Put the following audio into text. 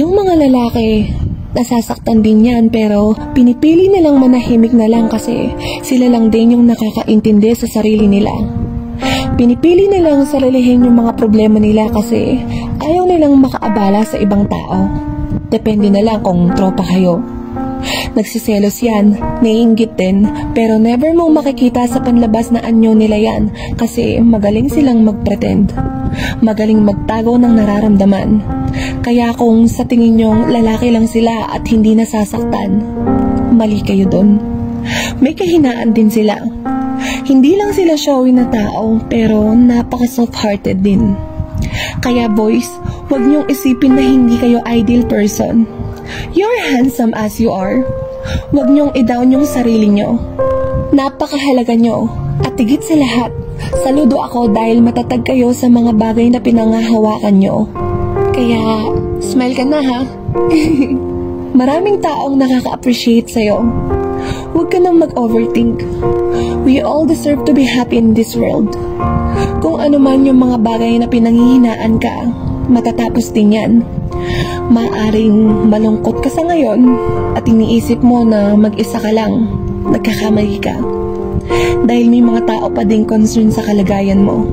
Yung mga lalaki, nasasaktan din yan pero pinipili nilang manahimik na lang kasi sila lang din yung nakakaintindi sa sarili nila. Pinipili nilang sarilihin yung mga problema nila kasi ayaw nilang makaabala sa ibang tao. Depende na lang kung tropa kayo. Nagsiselos yan, naiinggit din, pero never mong makikita sa panlabas na anyo nila yan kasi magaling silang magpretend. Magaling magtago ng nararamdaman. Kaya kung sa tingin nyong lalaki lang sila at hindi nasasaktan, mali kayo dun. May kahinaan din sila. Hindi lang sila showy na tao pero napaka-soft-hearted din. Kaya boys, huwag niyong isipin na hindi kayo ideal person. You're handsome as you are. Huwag niyong i-down yung sarili niyo. Napakahalaga niyo. At higit sa lahat, saludo ako dahil matatag kayo sa mga bagay na pinangahawakan niyo. Kaya, smile ka na ha. Maraming taong nakaka-appreciate sa'yo. Huwag ka nang mag-overthink. We all deserve to be happy in this world. Kung ano man yung mga bagay na pinanghihinaan ka, matatapos din yan. Maaring malungkot ka sa ngayon at iniisip mo na mag-isa ka lang, nagkakamali ka. Dahil may mga tao pa ding concern sa kalagayan mo.